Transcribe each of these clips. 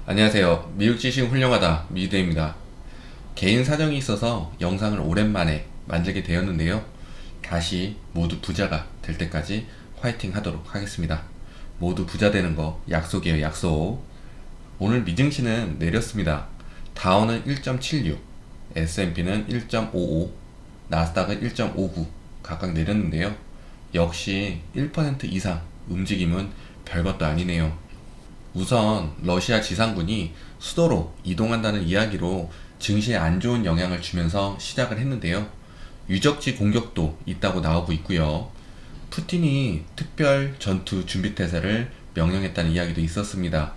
안녕하세요. 미국 지식 훌륭하다 미대입니다. 개인 사정이 있어서 영상을 오랜만에 만들게 되었는데요. 다시 모두 부자가 될 때까지 화이팅 하도록 하겠습니다. 모두 부자 되는 거 약속이에요, 약속. 오늘 미증시는 내렸습니다. 다우는 1.76, S&P는 1.55, 나스닥은 1.59 각각 내렸는데요. 역시 1% 이상 움직임은 별것도 아니네요. 우선 러시아 지상군이 수도로 이동한다는 이야기로 증시에 안 좋은 영향을 주면서 시작을 했는데요. 유적지 공격도 있다고 나오고 있고요. 푸틴이 특별 전투 준비 태세를 명령했다는 이야기도 있었습니다.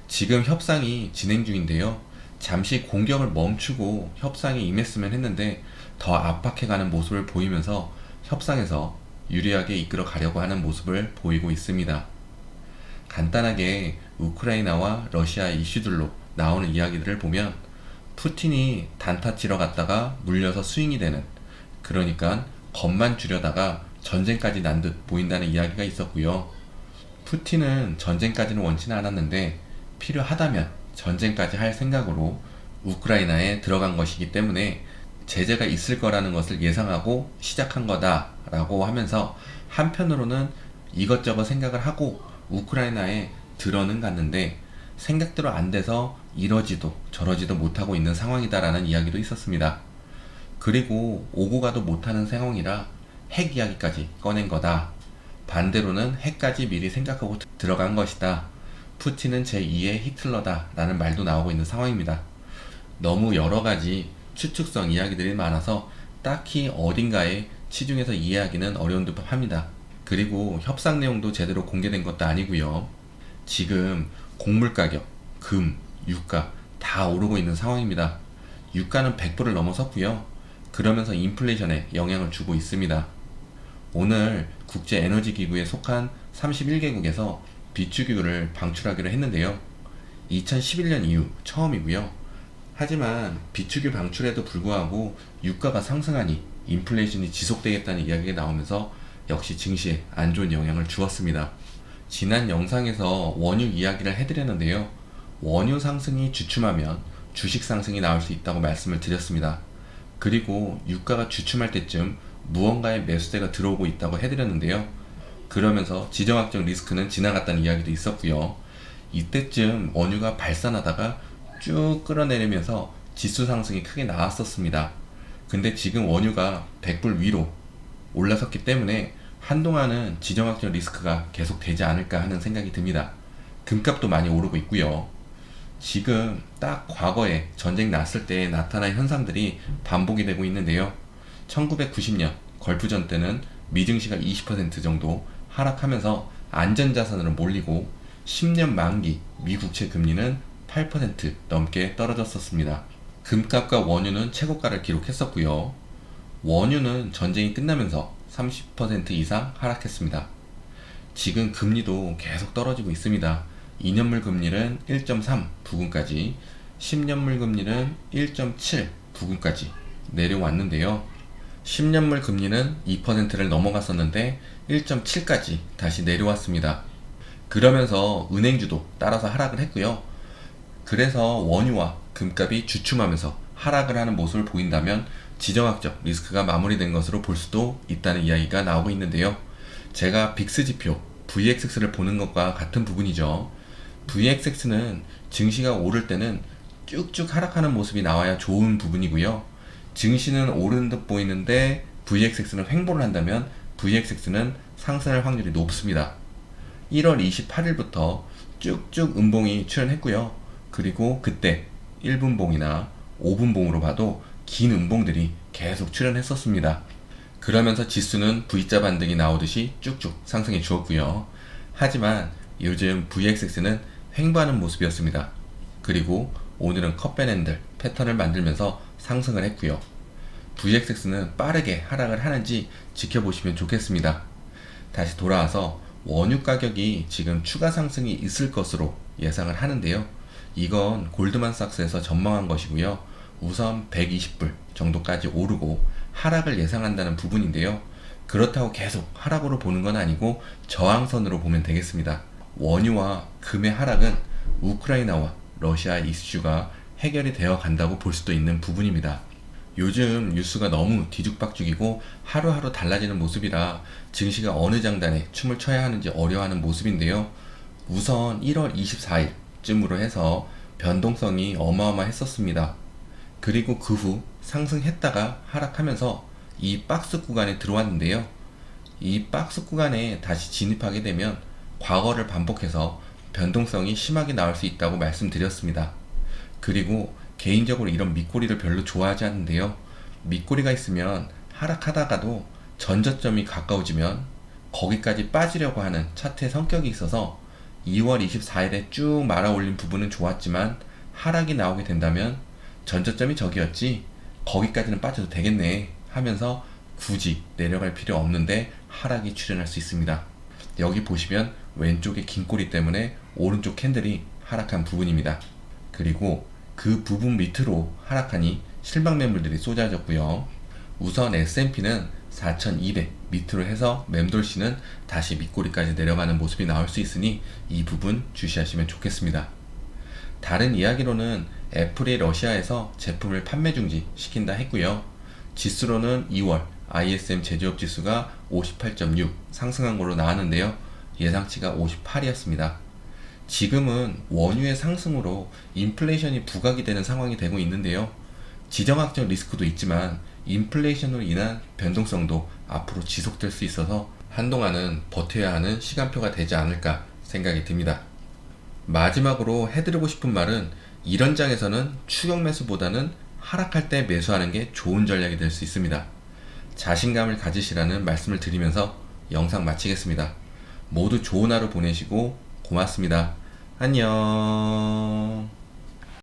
지금 협상이 진행 중인데요. 잠시 공격을 멈추고 협상에 임했으면 했는데 더 압박해가는 모습을 보이면서 협상에서 유리하게 이끌어 가려고 하는 모습을 보이고 있습니다. 간단하게 우크라이나와 러시아 이슈들로 나오는 이야기들을 보면 푸틴이 단타 치러 갔다가 물려서 스윙이 되는, 그러니까 겁만 주려다가 전쟁까지 난 듯 보인다는 이야기가 있었고요. 푸틴은 전쟁까지는 원치는 않았는데 필요하다면 전쟁까지 할 생각으로 우크라이나에 들어간 것이기 때문에 제재가 있을 거라는 것을 예상하고 시작한 거다라고 하면서, 한편으로는 이것저것 생각을 하고 우크라이나에 들어는 갔는데 생각대로 안 돼서 이러지도 저러지도 못하고 있는 상황이다라는 이야기도 있었습니다. 그리고 오고 가도 못하는 상황이라 핵 이야기까지 꺼낸 거다. 반대로는 핵까지 미리 생각하고 들어간 것이다. 푸틴은 제2의 히틀러다 라는 말도 나오고 있는 상황입니다. 너무 여러 가지 추측성 이야기들이 많아서 딱히 어딘가에 치중해서 이해하기는 어려운 듯 합니다. 그리고 협상 내용도 제대로 공개된 것도 아니고요. 지금 곡물 가격, 금, 유가 다 오르고 있는 상황입니다. 유가는 100불을 넘어섰고요. 그러면서 인플레이션에 영향을 주고 있습니다. 오늘 국제에너지기구에 속한 31개국에서 비축유를 방출하기로 했는데요. 2011년 이후 처음이고요. 하지만 비축유 방출에도 불구하고 유가가 상승하니 인플레이션이 지속되겠다는 이야기가 나오면서 역시 증시에 안 좋은 영향을 주었습니다. 지난 영상에서 원유 이야기를 해드렸는데요. 원유 상승이 주춤하면 주식 상승이 나올 수 있다고 말씀을 드렸습니다. 그리고 유가가 주춤할 때쯤 무언가의 매수세가 들어오고 있다고 해드렸는데요. 그러면서 지정학적 리스크는 지나갔다는 이야기도 있었고요. 이때쯤 원유가 발산하다가 쭉 끌어내리면서 지수 상승이 크게 나왔었습니다. 근데 지금 원유가 100불 위로 올라섰기 때문에 한동안은 지정학적 리스크가 계속 되지 않을까 하는 생각이 듭니다. 금값도 많이 오르고 있고요. 지금 딱 과거에 전쟁 났을 때 나타난 현상들이 반복이 되고 있는데요. 1990년 걸프전 때는 미증시가 20% 정도 하락하면서 안전자산으로 몰리고 10년 만기 미국채 금리는 8% 넘게 떨어졌었습니다. 금값과 원유는 최고가를 기록했었고요. 원유는 전쟁이 끝나면서 30% 이상 하락했습니다. 지금 금리도 계속 떨어지고 있습니다. 2년물 금리는 1.3 부근까지, 10년물 금리는 1.7 부근까지 내려왔는데요. 10년물 금리는 2%를 넘어갔었는데 1.7까지 다시 내려왔습니다. 그러면서 은행주도 따라서 하락을 했고요. 그래서 원유와 금값이 주춤하면서 하락을 하는 모습을 보인다면 지정학적 리스크가 마무리된 것으로 볼 수도 있다는 이야기가 나오고 있는데요. 제가 빅스 지표 VXX를 보는 것과 같은 부분이죠. VXX는 증시가 오를 때는 쭉쭉 하락하는 모습이 나와야 좋은 부분이고요. 증시는 오르는 듯 보이는데 VXX는 횡보를 한다면 VXX는 상승할 확률이 높습니다. 1월 28일부터 쭉쭉 음봉이 출현했고요. 그리고 그때 1분봉이나 5분봉으로 봐도 긴 음봉들이 계속 출현했었습니다. 그러면서 지수는 V자 반등이 나오듯이 쭉쭉 상승해 주었고요. 하지만 요즘 VXX는 횡보하는 모습이었습니다. 그리고 오늘은 컵밴핸들 패턴을 만들면서 상승을 했고요. VXX는 빠르게 하락을 하는지 지켜보시면 좋겠습니다. 다시 돌아와서 원유 가격이 지금 추가 상승이 있을 것으로 예상을 하는데요. 이건 골드만삭스에서 전망한 것이고요. 우선 120불 정도까지 오르고 하락을 예상한다는 부분인데요. 그렇다고 계속 하락으로 보는 건 아니고 저항선으로 보면 되겠습니다. 원유와 금의 하락은 우크라이나와 러시아 이슈가 해결이 되어 간다고 볼 수도 있는 부분입니다. 요즘 뉴스가 너무 뒤죽박죽이고 하루하루 달라지는 모습이라 증시가 어느 장단에 춤을 춰야 하는지 어려워하는 모습인데요. 우선 1월 24일쯤으로 해서 변동성이 어마어마했었습니다. 그리고 그 후 상승했다가 하락하면서 이 박스 구간에 들어왔는데요. 이 박스 구간에 다시 진입하게 되면 과거를 반복해서 변동성이 심하게 나올 수 있다고 말씀드렸습니다. 그리고 개인적으로 이런 밑꼬리를 별로 좋아하지 않는데요. 밑꼬리가 있으면 하락하다가도 전저점이 가까워지면 거기까지 빠지려고 하는 차트의 성격이 있어서 2월 24일에 쭉 말아 올린 부분은 좋았지만 하락이 나오게 된다면 전저점이 저기였지 거기까지는 빠져도 되겠네 하면서 굳이 내려갈 필요 없는데 하락이 출현할 수 있습니다. 여기 보시면 왼쪽의 긴 꼬리 때문에 오른쪽 캔들이 하락한 부분입니다. 그리고 그 부분 밑으로 하락하니 실방 매물들이 쏟아졌고요. 우선 S&P는 4200 밑으로 해서 맴돌시는 다시 밑꼬리까지 내려가는 모습이 나올 수 있으니 이 부분 주시하시면 좋겠습니다. 다른 이야기로는 애플이 러시아에서 제품을 판매 중지 시킨다 했고요. 지수로는 2월 ISM 제조업 지수가 58.6 상승한 걸로 나왔는데요. 예상치가 58이었습니다. 지금은 원유의 상승으로 인플레이션이 부각이 되는 상황이 되고 있는데요. 지정학적 리스크도 있지만 인플레이션으로 인한 변동성도 앞으로 지속될 수 있어서 한동안은 버텨야 하는 시간표가 되지 않을까 생각이 듭니다. 마지막으로 해드리고 싶은 말은 이런 장에서는 추격 매수보다는 하락할 때 매수하는 게 좋은 전략이 될 수 있습니다. 자신감을 가지시라는 말씀을 드리면서 영상 마치겠습니다. 모두 좋은 하루 보내시고 고맙습니다. 안녕.